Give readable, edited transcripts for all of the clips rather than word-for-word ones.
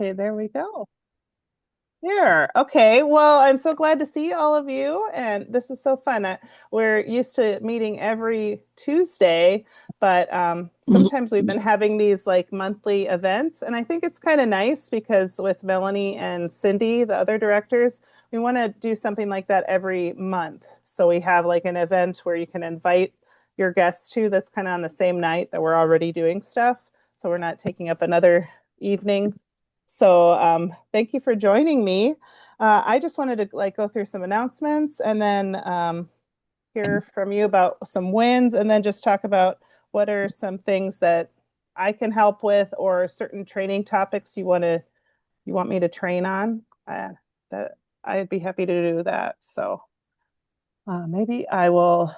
Okay, there we go. There. Okay. Well, I'm so glad to see all of you, and this is so fun. We're used to meeting every Tuesday, but sometimes we've been having these like monthly events, and I think it's kind of nice because with Melanie and Cindy, the other directors, we want to do something like that every month. So we have like an event where you can invite your guests to that's kind of on the same night that we're already doing stuff. So we're not taking up another evening. So thank you for joining me. I just wanted to like go through some announcements and then hear from you about some wins and then just talk about what are some things that I can help with or certain training topics you want me to train on. That I'd be happy to do that. So maybe I will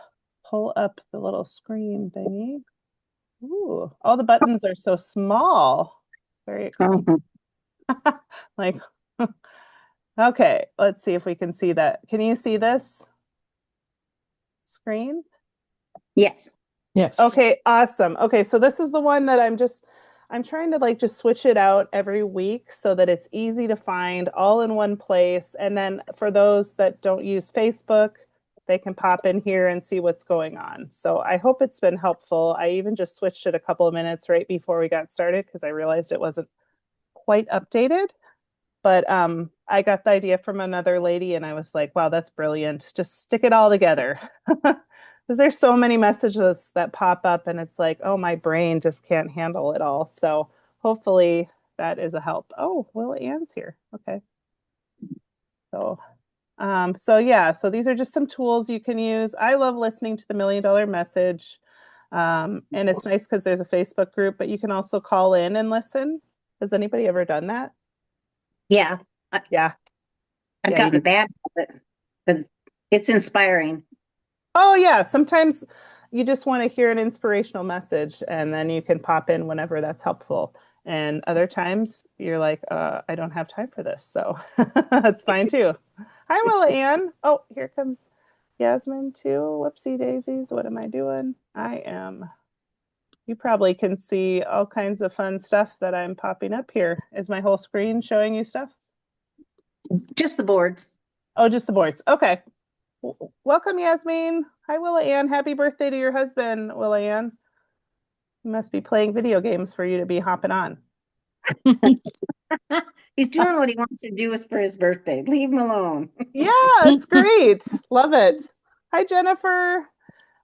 pull up the little screen thingy. Ooh, all the buttons are so small. Very exciting. Mhm. Like okay, let's see if we can see that. Can you see this screen? Yes. Yes. Okay, awesome. Okay, so this is the one that I'm trying to like just switch it out every week so that it's easy to find all in one place. And then for those that don't use Facebook, they can pop in here and see what's going on. So I hope it's been helpful. I even just switched it a couple of minutes right before we got started because I realized it wasn't quite updated. But I got the idea from another lady and I was like, wow, that's brilliant. Just stick it all together. Because there's so many messages that pop up and it's like, oh, my brain just can't handle it all. So hopefully that is a help. Oh, Will Ann's here. Okay. So so yeah, so these are just some tools you can use. I love listening to the $1 Million Message. And it's nice because there's a Facebook group, but you can also call in and listen. Has anybody ever done that? Yeah. I, Yeah. I've Yeah, you gotten just bad at it, but it's inspiring. oh, yeah. Sometimes you just want to hear an inspirational message and then you can pop in whenever that's helpful. And other times you're like, I don't have time for this. So that's fine too. Hi, Willa Ann. Oh, here comes Yasmin too. Whoopsie daisies. What am I doing? You probably can see all kinds of fun stuff that I'm popping up here. Is my whole screen showing you stuff? Just the boards. Oh, just the boards. Okay. Welcome, Yasmin. Hi, Willa Ann. Happy birthday to your husband, Willa Ann. He must be playing video games for you to be hopping on. He's doing what he wants to do is for his birthday. Leave him alone. Yeah, it's great. Love it. Hi, Jennifer.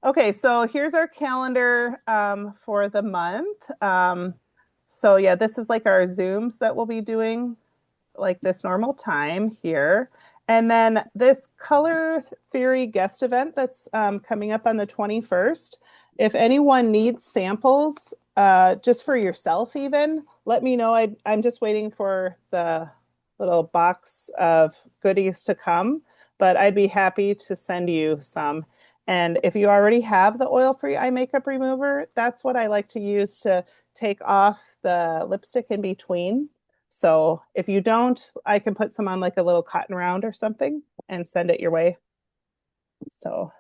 Okay, so here's our calendar for the month. So yeah, this is like our Zooms that we'll be doing like this normal time here. And then this color theory guest event that's coming up on the 21st. If anyone needs samples, just for yourself, even let me know. I'm just waiting for the little box of goodies to come, but I'd be happy to send you some. And if you already have the oil-free eye makeup remover, that's what I like to use to take off the lipstick in between. So if you don't, I can put some on like a little cotton round or something and send it your way. So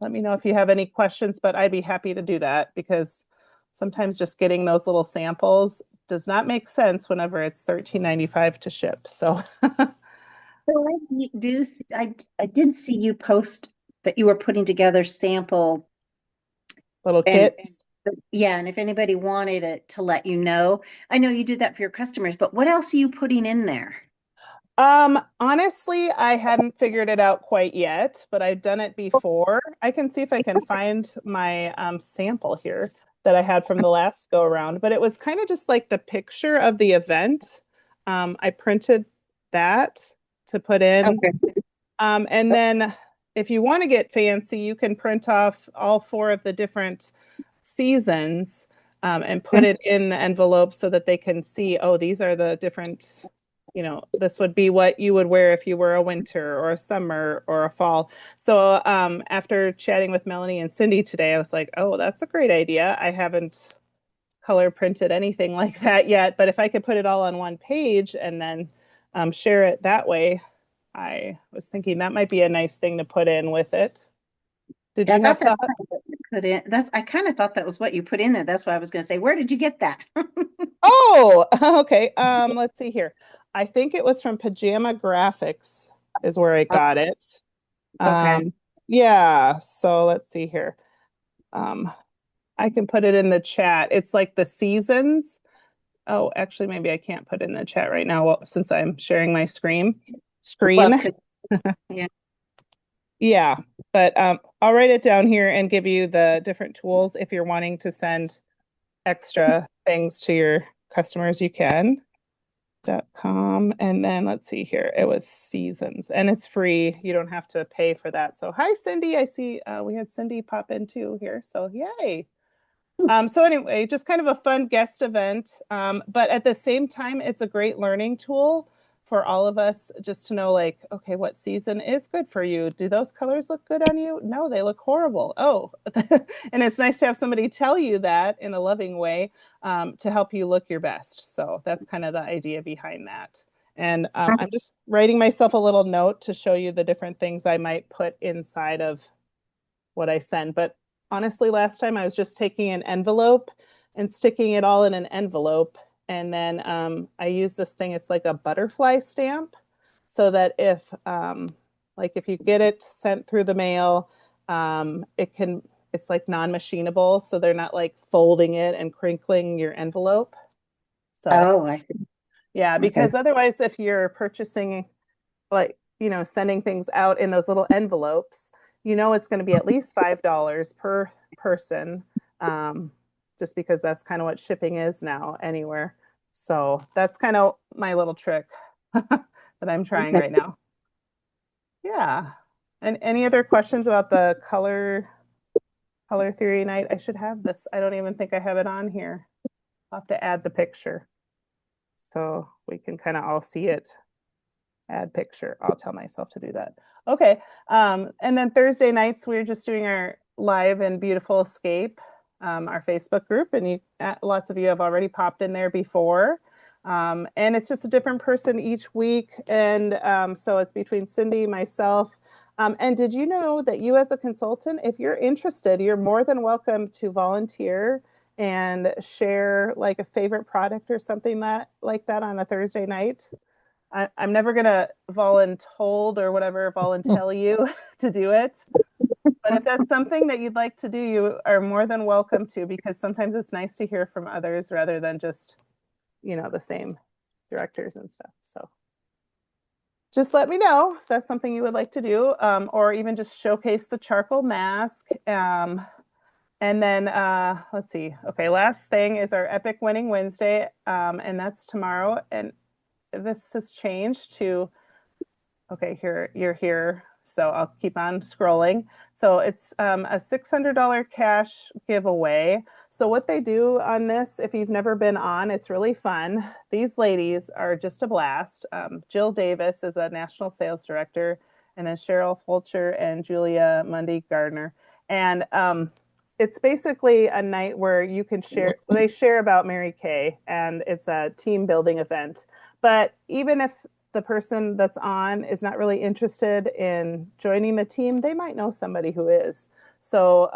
let me know if you have any questions, but I'd be happy to do that because sometimes just getting those little samples does not make sense whenever it's $13.95 to ship. So So I did see you post that you were putting together sample little and kits. yeah, and if anybody wanted it to let you know. I know you did that for your customers, but what else are you putting in there? Honestly, I hadn't figured it out quite yet, but I've done it before. I can see if I can find my sample here that I had from the last go around, but it was kind of just like the picture of the event. I printed that to put in. Okay. And then if you want to get fancy, you can print off all four of the different seasons and put it in the envelope so that they can see, oh, these are the different, this would be what you would wear if you were a winter or a summer or a fall. So after chatting with Melanie and Cindy today, I was like, oh, that's a great idea. I haven't color printed anything like that yet, but if I could put it all on one page and then share it that way, I was thinking that might be a nice thing to put in with it. Did Yeah, I you thought have that thought? put in, I kind of thought that was what you put in there. That's why I was going to say, where did you get that? Oh, okay. Let's see here. I think it was from Pajama Graphics is where I Oh, got it. okay. Um, yeah, so let's see here. Um, I can put it in the chat. It's like the seasons. Oh, actually, maybe I can't put it in the chat right now, well, since I'm sharing my screen. Well, Screen. it's good. Yeah. Yeah, but I'll write it down here and give you the different tools if you're wanting to send extra things to your customers, you can. .com and then let's see here. It was seasons and it's free. You don't have to pay for that. So hi Cindy. I see we had Cindy pop in too here. So yay. So anyway, just kind of a fun guest event. But at the same time, it's a great learning tool for all of us just to know like, okay, what season is good for you? Do those colors look good on you? No, they look horrible. Oh, and it's nice to have somebody tell you that in a loving way to help you look your best. So that's kind of the idea behind that. And I'm just writing myself a little note to show you the different things I might put inside of what I send. But honestly, last time I was just taking an envelope and sticking it all in an envelope. And then I use this thing, it's like a butterfly stamp, so that like if you get it sent through the mail, it's like non-machinable. So they're not like folding it and crinkling your envelope. So Oh, I see. yeah, Okay. because otherwise, if you're purchasing like, sending things out in those little envelopes, it's going to be at least $5 per person, um, just because that's kind of what shipping is now anywhere. So that's kind of my little trick that I'm trying Okay. right now. Yeah. And any other questions about the color theory night? I should have this. I don't even think I have it on here. I'll have to add the picture so we can kind of all see it. Add picture. I'll tell myself to do that. Okay. And then Thursday nights, we're just doing our live and beautiful escape, our Facebook group, and lots of you have already popped in there before. And it's just a different person each week. And so it's between Cindy, myself. And did you know that you, as a consultant, if you're interested, you're more than welcome to volunteer and share like a favorite product or something like that on a Thursday night. I'm never gonna voluntold or whatever volunteer you to do it. But if that's something that you'd like to do, you are more than welcome to, because sometimes it's nice to hear from others rather than just, the same directors and stuff. So just let me know if that's something you would like to do, or even just showcase the charcoal mask. And then let's see. Okay, last thing is our Epic Winning Wednesday, and that's tomorrow. And this has changed to, okay, here, you're here. So I'll keep on scrolling. So it's a $600 cash giveaway. So what they do on this, if you've never been on, it's really fun. These ladies are just a blast. Jill Davis is a national sales director, and then Cheryl Fulcher and Julia Mundy Gardner. And it's basically a night where you can share, they share about Mary Kay, and it's a team building event. But even if the person that's on is not really interested in joining the team, they might know somebody who is. So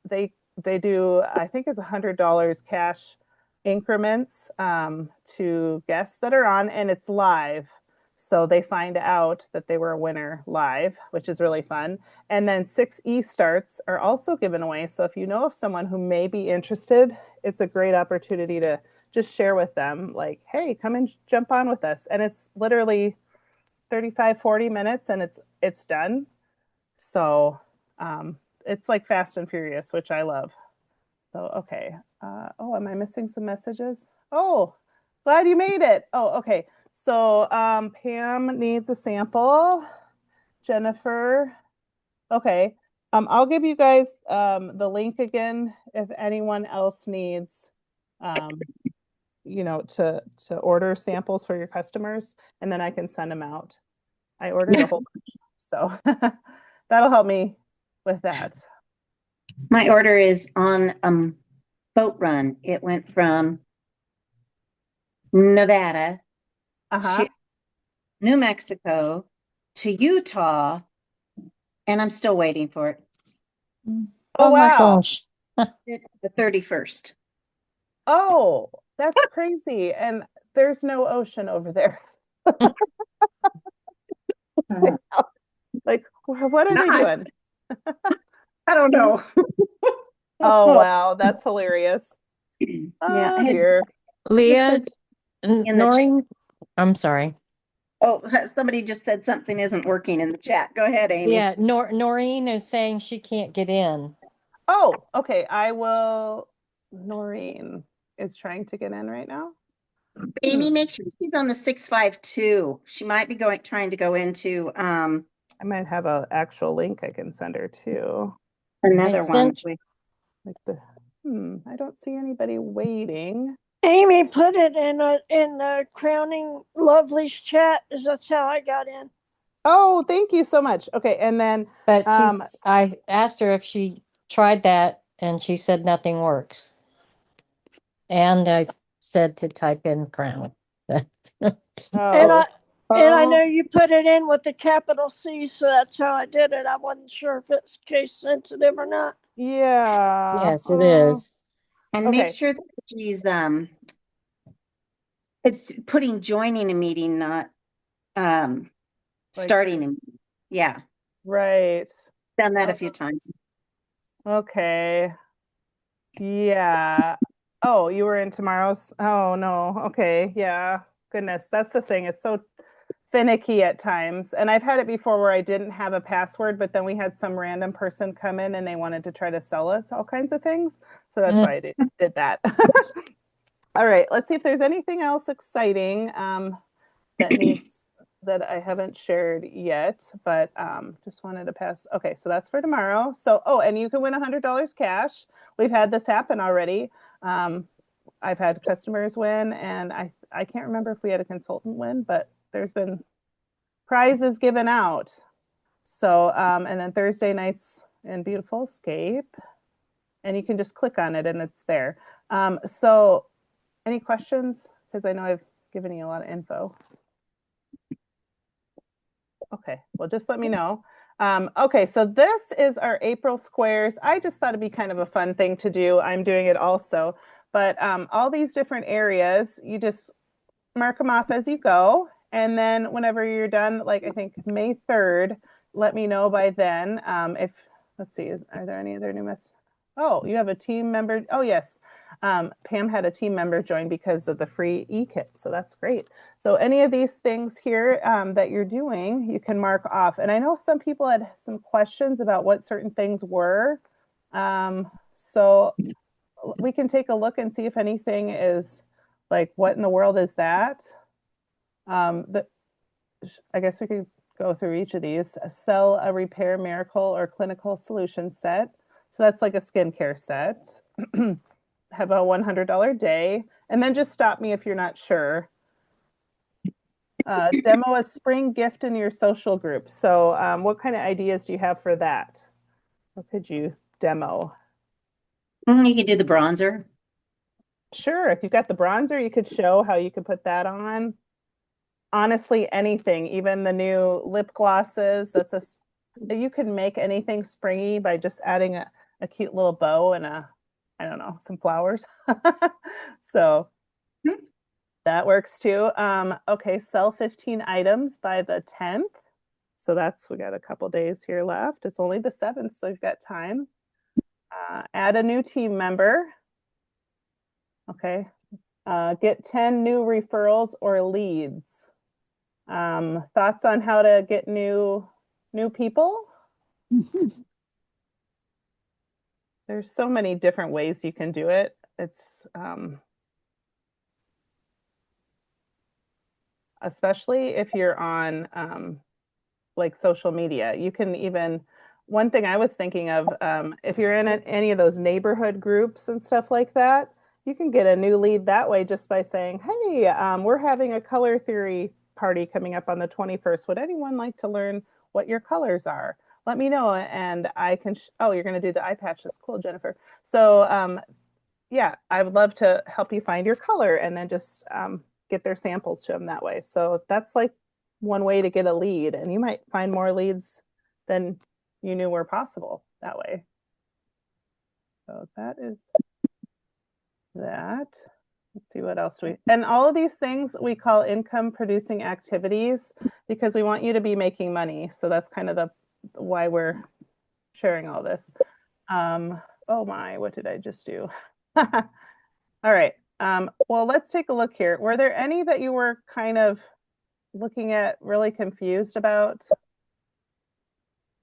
they do, I think it's $100 cash increments to guests that are on, and it's live. So they find out that they were a winner live, which is really fun. And then 6E starts are also given away. So if you know of someone who may be interested, it's a great opportunity to just share with them, like, hey, come and jump on with us. And it's literally 35, 40 minutes and it's done. So it's like Fast and Furious, which I love. So, okay. Oh, am I missing some messages? Oh, glad you made it. Oh, okay. So Pam needs a sample. Jennifer. Okay. I'll give you guys the link again if anyone else needs um, to order samples for your customers, and then I can send them out. I ordered a whole bunch, so that'll help me with that. My order is on boat run. It went from Nevada Uh-huh. to New Mexico to Utah, and I'm still waiting for it. Oh, Oh my wow. gosh. The 31st. Oh, that's crazy. And there's no ocean over there. Like, what are they Not, doing? I don't know. Oh, wow. That's hilarious. Yeah, Oh, I dear. just Leah, said in the chat. Noreen, I'm sorry. Oh, somebody just said something isn't working in the chat. Go ahead, Amy. Yeah, Noreen is saying she can't get in. Oh, okay. I will. Noreen is trying to get in right now. Amy, Hmm. make sure she's on the 652. She might be trying to go into I might have an actual link I can send her to. I another one. sent Like the, I don't see anybody waiting. Amy put it in the Crowning Lovely's chat. That's how I got in. Oh, thank you so much. Okay, and then but um I asked her if she tried that and she said nothing works. And I said to type in crown. And oh, I know Oh, you put it in with the capital C, so that's how I did it. I wasn't sure if it's case sensitive or not. yeah. Yes, it is. and make Okay. sure that she's it's putting joining a meeting, not Like, starting a meeting. Yeah, right. done that a Oh, few times. okay. Yeah. Oh, you were in tomorrow's. Oh no. Okay. Yeah. Goodness, that's the thing. It's so finicky at times. And I've had it before where I didn't have a password, but then we had some random person come in and they wanted to try to sell us all kinds of things. So that's Mm. why I did that. All right, let's see if there's anything else exciting that needs that I haven't shared yet, but just wanted to pass. Okay, so that's for tomorrow. So, oh, and you can win $100 cash. We've had this happen already. Um, I've had customers win, and I can't remember if we had a consultant win, but there's been prizes given out. So, and then Thursday nights in Beautiful Escape, and you can just click on it and it's there. So, any questions? Because I know I've given you a lot of info. Okay, well, just let me know. Okay, so this is our April squares. I just thought it'd be kind of a fun thing to do. I'm doing it also, but all these different areas, you just mark them off as you go. And then whenever you're done, like I think May 3rd, let me know by then. If, let's see, are there any other new messages? Oh, you have a team member. Oh, yes. Pam had a team member join because of the free e-kit. So that's great. So any of these things here that you're doing, you can mark off. And I know some people had some questions about what certain things were. So we can take a look and see if anything is like, what in the world is that? But I guess we could go through each of these. Sell a repair miracle or clinical solution set. So that's like a skincare set. Have a $100 day. And then just stop me if you're not sure. Demo a spring gift in your social group. So what kind of ideas do you have for that? What could you demo? You could do the bronzer. Sure, if you've got the bronzer, you could show how you could put that on. Honestly, anything, even the new lip glosses. You can make anything springy by just adding a cute little bow and I don't know, some flowers. So that works too. Okay, sell 15 items by the 10th. So we got a couple days here left. It's only the 7th, so you've got time. Add a new team member. Okay. Get 10 new referrals or leads. Thoughts on how to get new people? There's so many different ways you can do it. It's especially if you're on like social media. You can even one thing I was thinking of, if you're in any of those neighborhood groups and stuff like that, you can get a new lead that way just by saying, "Hey, we're having a color theory party coming up on the 21st. Would anyone like to learn what your colors are? Let me know, and I can." Oh, you're going to do the eye patches. Cool, Jennifer. So, yeah, I would love to help you find your color, and then just get their samples to them that way. So that's like one way to get a lead, and you might find more leads than you knew were possible that way. So that is that. Let's see what else and all of these things we call income producing activities because we want you to be making money. So that's kind of why we're sharing all this. Oh my, what did I just do? All right. Well, let's take a look here. Were there any that you were kind of looking at really confused about?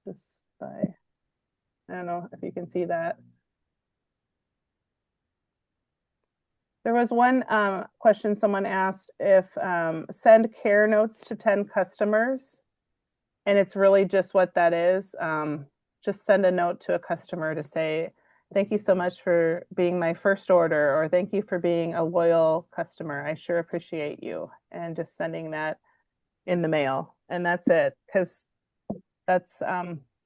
Just by, I don't know if you can see that. There was one question someone asked if send care notes to 10 customers, and it's really just what that is. Just send a note to a customer to say, thank you so much for being my first order, or thank you for being a loyal customer. I sure appreciate you. And just sending that in the mail. And that's it, because that's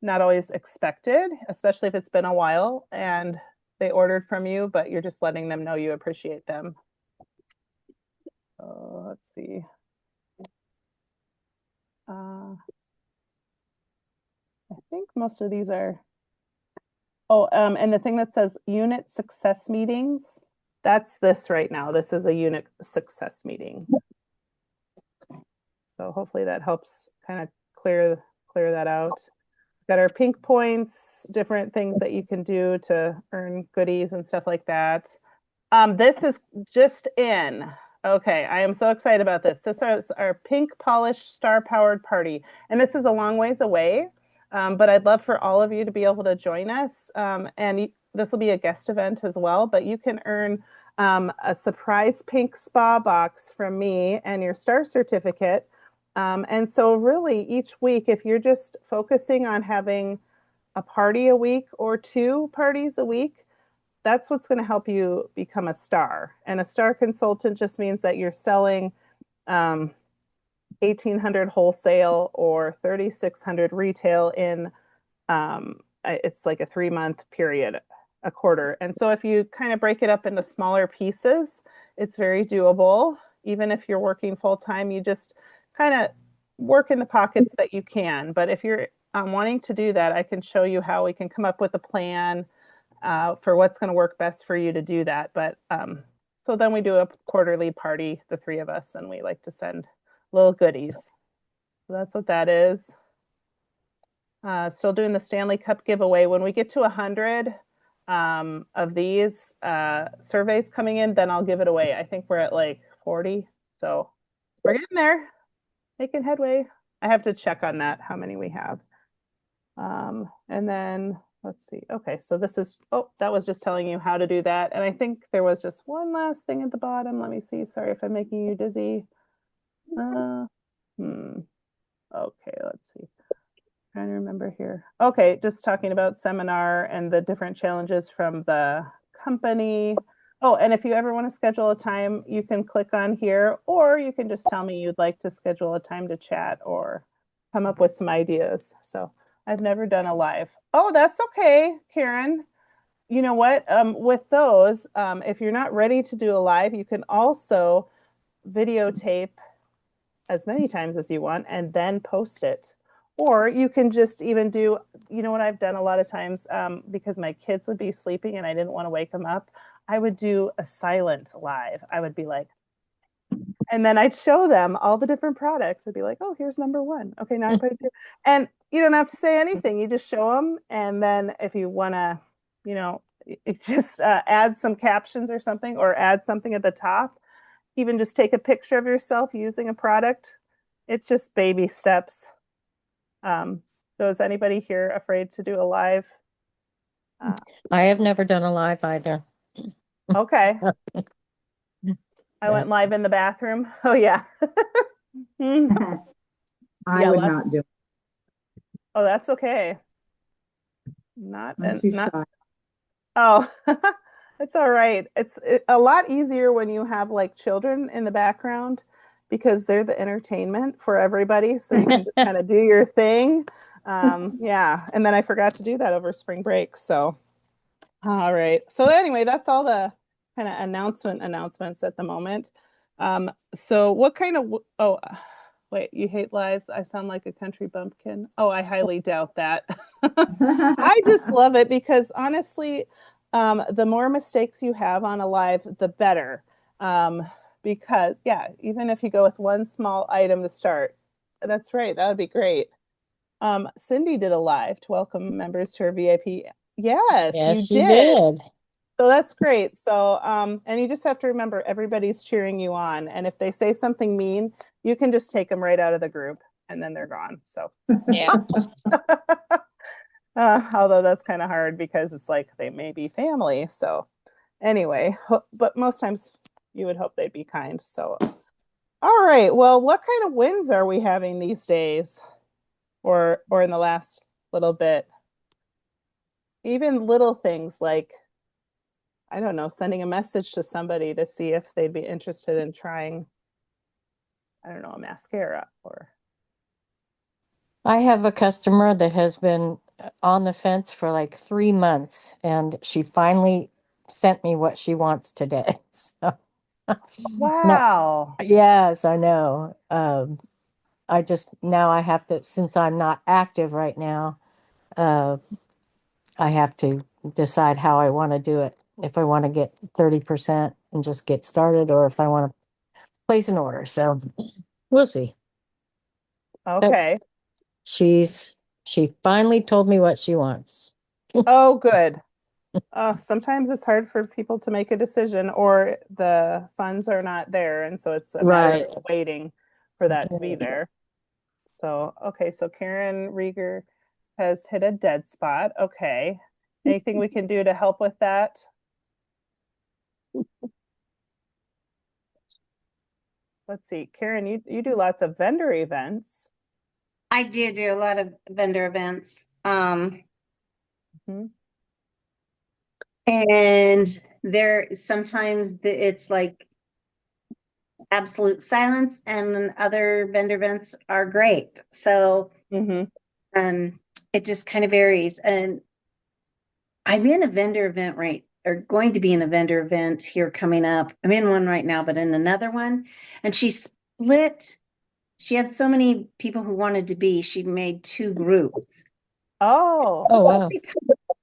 not always expected, especially if it's been a while and they ordered from you, but you're just letting them know you appreciate them. So let's see. I think most of these are, and the thing that says unit success meetings, that's this right now. This is a unit success meeting. So hopefully that helps kind of clear that out. Got our pink points, different things that you can do to earn goodies and stuff like that. This is just in. Okay, I am so excited about this. This is our pink polished star powered party. And this is a long ways away, but I'd love for all of you to be able to join us. And this will be a guest event as well, but you can earn a surprise pink spa box from me and your star certificate. And so really each week, if you're just focusing on having a party a week or 2 parties a week, that's what's going to help you become a star. And a star consultant just means that you're selling 1,800 wholesale or 3,600 retail in, it's like a 3-month period, a quarter. And so if you kind of break it up into smaller pieces, it's very doable. Even if you're working full time, you just kind of work in the pockets that you can. But if you're wanting to do that, I can show you how we can come up with a plan for what's going to work best for you to do that. But so then we do a quarterly party, the 3 of us, and we like to send little goodies. So that's what that is. Still doing the Stanley Cup giveaway. When we get to 100 of these surveys coming in, then I'll give it away. I think we're at like 40. So we're getting there, making headway. I have to check on that, how many we have. And then let's see. Okay, so this is, that was just telling you how to do that. And I think there was just one last thing at the bottom. Let me see. Sorry if I'm making you dizzy. Okay, let's see. Trying to remember here. Okay, just talking about seminar and the different challenges from the company. Oh, and if you ever want to schedule a time, you can click on here, or you can just tell me you'd like to schedule a time to chat or come up with some ideas. So I've never done a live. Oh, that's okay, Karen. You know what? With those, if you're not ready to do a live, you can also videotape as many times as you want and then post it. Or you can just even do, you know what I've done a lot of times, because my kids would be sleeping and I didn't want to wake them up, I would do a silent live. I would be like, and then I'd show them all the different products. I'd be like, oh, here's number 1. Okay, now I put it through. And you don't have to say anything. You just show them. And then if you want to, you know, just add some captions or something, or add something at the top, even just take a picture of yourself using a product. It's just baby steps. So is anybody here afraid to do a live? I have never done a live either. Okay. I went live in the bathroom. Oh yeah. I would not do it. Oh, that's okay. Not. Shy. Oh, it's all right. It's a lot easier when you have like children in the background, because they're the entertainment for everybody. So you can just kind of do your thing. Yeah. And then I forgot to do that over spring break. So, all right. So anyway, that's all the kind of announcements at the moment. So what kind of, wait, you hate lives? I sound like a country bumpkin. Oh, I highly doubt that. I just love it because honestly, the more mistakes you have on a live, the better. Because yeah, even if you go with one small item to start, that's right. That would be great. Cindy did a live to welcome members to her VIP. Yes, you Yes, you did. did. So that's great. So, and you just have to remember everybody's cheering you on. And if they say something mean, you can just take them right out of the group and then they're gone. So, Yeah. although that's kind of hard because it's like they may be family. So, anyway, but most times you would hope they'd be kind. So, all right. Well, what kind of wins are we having these days or in the last little bit? Even little things like, I don't know, sending a message to somebody to see if they'd be interested in trying, I don't know, a mascara or. I have a customer that has been on the fence for like 3 months, and she finally sent me what she wants today. So, no, Wow. yes, I know. I just now I have to, since I'm not active right now, uh, I have to decide how I want to do it. If I want to get 30% and just get started, or if I want to place an order. So we'll see. But Okay. she finally told me what she wants. Oh, good. Sometimes it's hard for people to make a decision or the funds are not there. And so it's a matter Right. of waiting for that to be there. So, okay. So Karen Rieger has hit a dead spot. Okay. Anything we can do to help with that? Let's see. Karen, you do lots of vendor events. I do a lot of vendor events. Mhm. And there sometimes it's like absolute silence, and then other vendor events are great. So Mhm. it just kind of varies. And I'm in a vendor event or going to be in a vendor event here coming up. I'm in one right now, but in another one. And she had so many people who wanted to be, she made two groups. Oh, Oh, wow.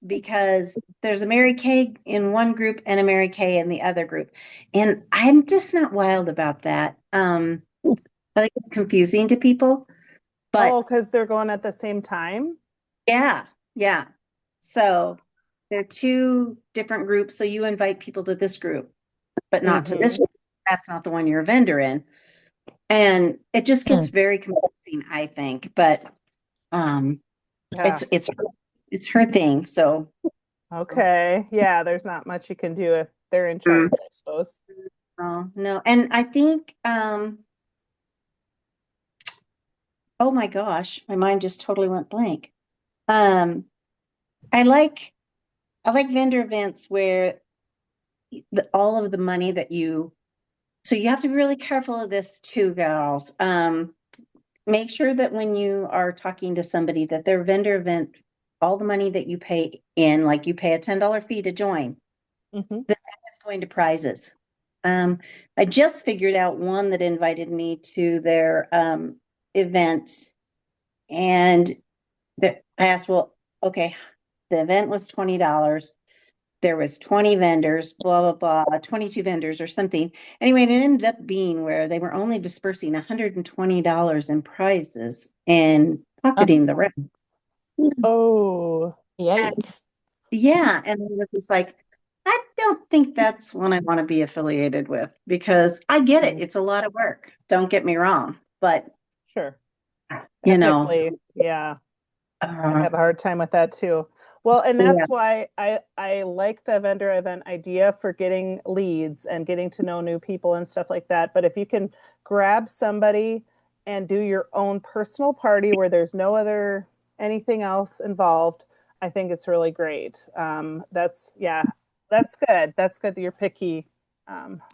Because there's a Mary Kay in one group and a Mary Kay in the other group. And I'm just not wild about that. I think it's confusing to people, but because they're going at the same time. yeah. So they're two different groups. So you invite people to this group, but not to this Mhm. group. That's not the one you're a vendor in. And it just gets very confusing, I think. But Yeah. it's her thing. So Okay. Yeah, there's not much you can do if they're in charge, I suppose. no. And I think oh my gosh, my mind just totally went blank. Um, I like vendor events where all of the money so you have to be really careful of this too, gals. Make sure that when you are talking to somebody that their vendor event, all the money that you pay in, like you pay a $10 fee to join, Mhm. that is going to prizes. I just figured out one that invited me to their event, and I asked, well, okay, the event was $20. There was 20 vendors, blah, blah, blah, 22 vendors or something. Anyway, it ended up being where they were only dispersing $120 in prizes and pocketing the rest. Oh, Yikes. Yeah. And it was just like, I don't think that's one I want to be affiliated with, because I get it. It's a lot of work. Don't get me wrong. But, sure. you know, Ethically, yeah. I uh, have a hard time with that too. Well, and yeah. that's why I like the vendor event idea for getting leads and getting to know new people and stuff like that. But if you can grab somebody and do your own personal party where there's no other anything else involved, I think it's really great. Yeah, that's good. That's good that you're picky,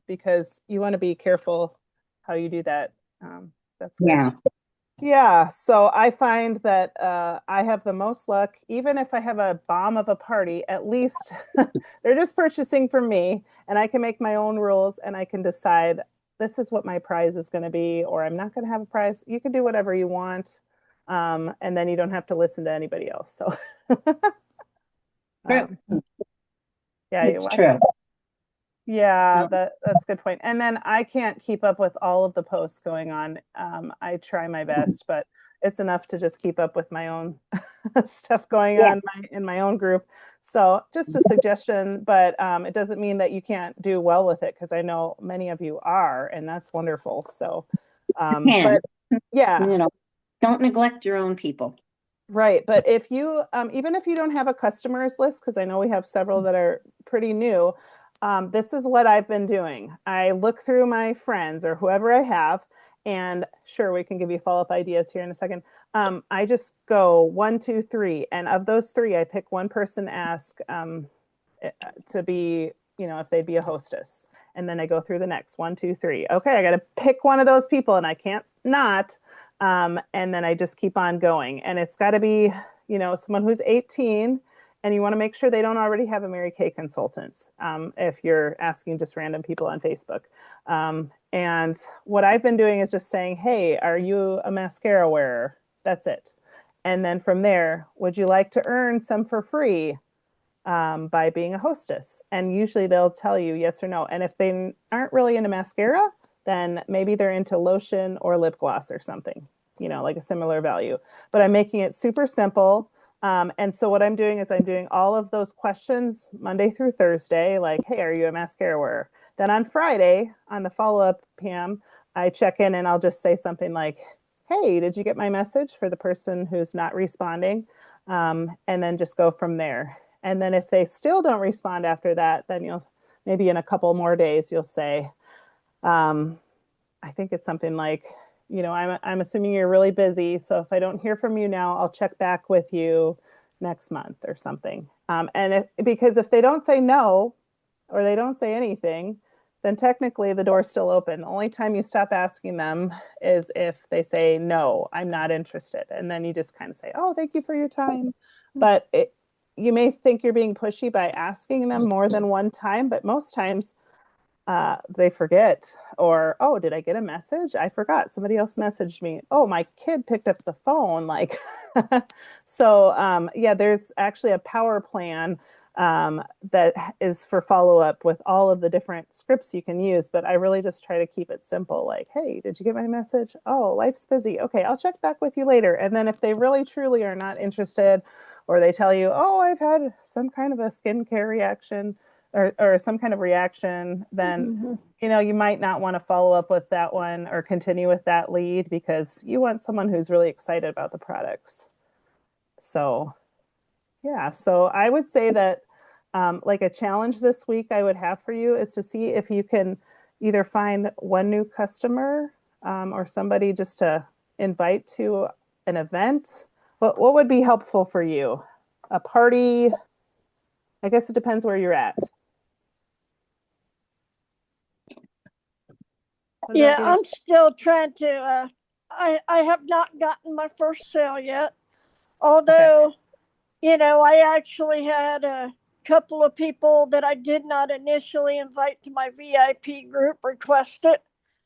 because you want to be careful how you do that. That's good. Yeah. Yeah, so I find that I have the most luck, even if I have a bomb of a party, at least they're just purchasing from me, and I can make my own rules and I can decide this is what my prize is going to be, or I'm not going to have a prize. You can do whatever you want, and then you don't have to listen to anybody else. So, True. um, Yeah, It's true. yeah, Yeah. that's a good point. And then I can't keep up with all of the posts going on. I try my best, but it's enough to just keep up with my own stuff going Yeah. on in my own group. So just a suggestion, but it doesn't mean that you can't do well with it because I know many of you are, and that's wonderful. So, Can, but yeah, you know, don't neglect your own people. right. But if you, even if you don't have a customers list, because I know we have several that are pretty new, this is what I've been doing. I look through my friends or whoever I have, and sure, we can give you follow-up ideas here in a second. I just go one, two, three, and of those three, I pick one person, ask to be, if they'd be a hostess. And then I go through the next one, two, three. Okay, I got to pick one of those people, and I can't not. And then I just keep on going. And it's got to be, someone who's 18, and you want to make sure they don't already have a Mary Kay consultant if you're asking just random people on Facebook. And what I've been doing is just saying, hey, are you a mascara wearer? That's it. And then from there, would you like to earn some for free by being a hostess? And usually they'll tell you yes or no. And if they aren't really into mascara, then maybe they're into lotion or lip gloss or something, like a similar value. But I'm making it super simple. And so what I'm doing is I'm doing all of those questions Monday through Thursday, like, hey, are you a mascara wearer? Then on Friday, on the follow-up PM, I check in and I'll just say something like, hey, did you get my message, for the person who's not responding? And then just go from there. And then if they still don't respond after that, then you'll maybe in a couple more days, you'll say, I think it's something like, I'm assuming you're really busy. So if I don't hear from you now, I'll check back with you next month or something. Because if they don't say no, or they don't say anything, then technically the door's still open. The only time you stop asking them is if they say, no, I'm not interested. And then you just kind of say, oh, thank you for your time. But you may think you're being pushy by asking them more than one time, but most times they forget, or, oh, did I get a message? I forgot. Somebody else messaged me. Oh, my kid picked up the phone. Like, so yeah, there's actually a power plan that is for follow-up with all of the different scripts you can use. But I really just try to keep it simple. Like, hey, did you get my message? Oh, life's busy. Okay, I'll check back with you later. And then if they really truly are not interested, or they tell you, oh, I've had some kind of a skincare reaction, or some kind of reaction, then you might not want to follow up with that one or continue with that lead, because you want someone who's really excited about the products. So yeah, so I would say that like a challenge this week I would have for you is to see if you can either find one new customer or somebody just to invite to an event. What would be helpful for you? A party? I guess it depends where you're at. Yeah, I'm still trying to, I have not gotten my first sale yet. Although, I actually had a couple of people that I did not initially invite to my VIP group request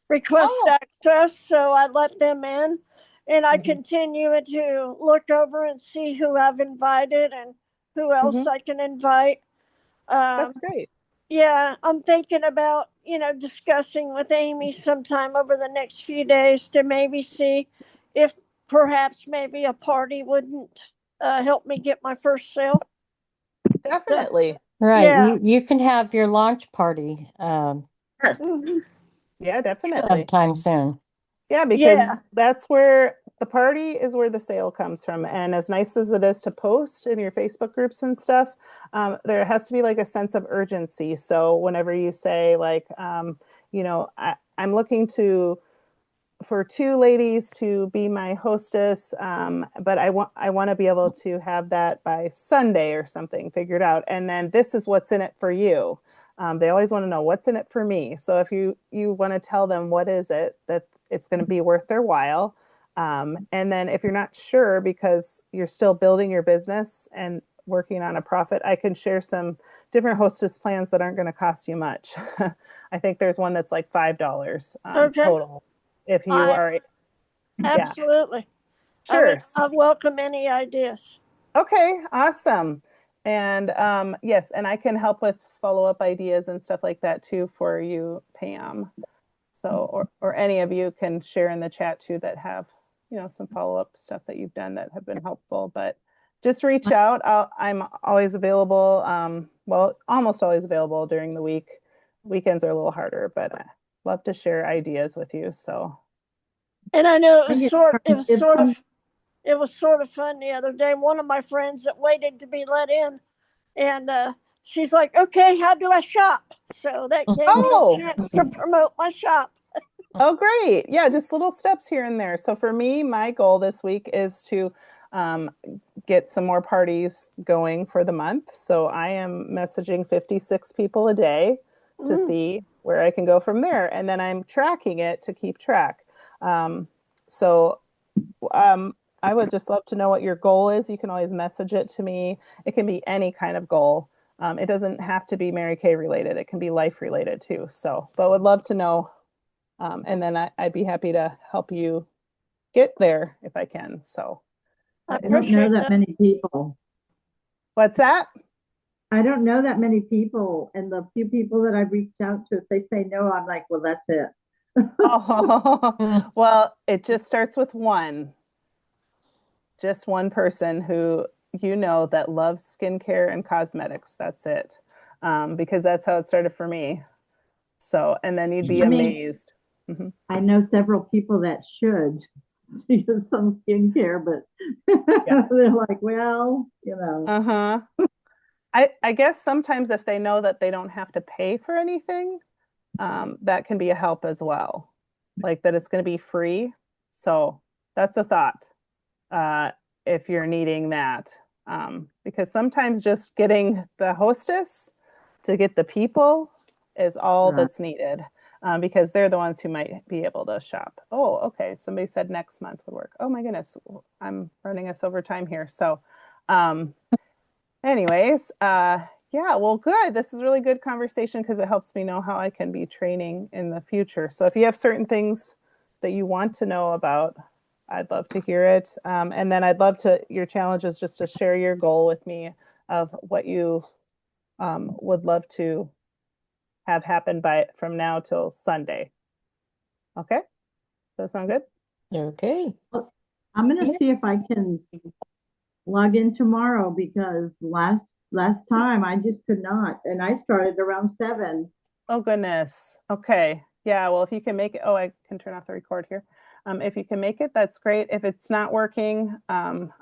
access. So I let them in, and I continue to look over and see who I've invited and who else I can invite. That's great. Yeah, I'm thinking about, discussing with Amy sometime over the next few days to maybe see if perhaps maybe a party wouldn't help me get my first sale. Definitely. Right. Yeah. You can have your launch party Yes. Yeah, definitely. sometime soon. Yeah, because Yeah. that's where the party is, where the sale comes from. And as nice as it is to post in your Facebook groups and stuff, there has to be like a sense of urgency. So whenever you say like, I'm looking for two ladies to be my hostess, but I want to be able to have that by Sunday or something figured out. And then this is what's in it for you. They always want to know what's in it for me. So if you want to tell them what is it that it's going to be worth their while. And then if you're not sure because you're still building your business and working on a profit, I can share some different hostess plans that aren't going to cost you much. I think there's one that's like $5 Okay. total. If you are, Absolutely. sure. I welcome any ideas. Okay, awesome. And yes, and I can help with follow-up ideas and stuff like that too for you, Pam. So, or any of you can share in the chat too that have, some follow-up stuff that you've done that have been helpful. But just reach out. I'm always available. Well, almost always available during the week. Weekends are a little harder, but I love to share ideas with you. So, And I know it was If sort of fun the other day. One of my friends that waited to be let in, and she's like, "Okay, how do I shop?" So that gave me a chance to promote my shop. Oh, great. Yeah, just little steps here and there. So for me, my goal this week is to get some more parties going for the month. So I am messaging 56 people a day to see where I can go from there. And then I'm tracking it to keep track. So I would just love to know what your goal is. You can always message it to me. It can be any kind of goal. It doesn't have to be Mary Kay related. It can be life related too. So, but would love to know. And then I'd be happy to help you get there if I can. So I I don't know that many people. what's that? I don't know that many people, and the few people that I've reached out to, if they say no, I'm like, well, that's it. Oh, well, it just starts with one. Just one person who that loves skincare and cosmetics. That's it. Because that's how it started for me. So, and then you'd be amazed. I know several people that should use some skincare, but they're like, well, Uh-huh. I guess sometimes if they know that they don't have to pay for anything, that can be a help as well. Like that it's going to be free. So that's a thought. If you're needing that. Because sometimes just getting the hostess to get the people is all that's needed. Because they're the ones who might be able to shop. Oh, okay. Somebody said next month would work. Oh my goodness. I'm running us over time here. So anyways, yeah, well, good. This is really good conversation because it helps me know how I can be training in the future. So if you have certain things that you want to know about, I'd love to hear it. And then I'd love your challenge is just to share your goal with me of what you would love to have happen from now till Sunday. Okay? Does that sound good? Okay. I'm going to see if I can log in tomorrow because last time I just could not, and I started around 7. Oh goodness. Okay. Yeah. Well, if you can make it, I can turn off the record here. If you can make it, that's great. If it's not working, I'm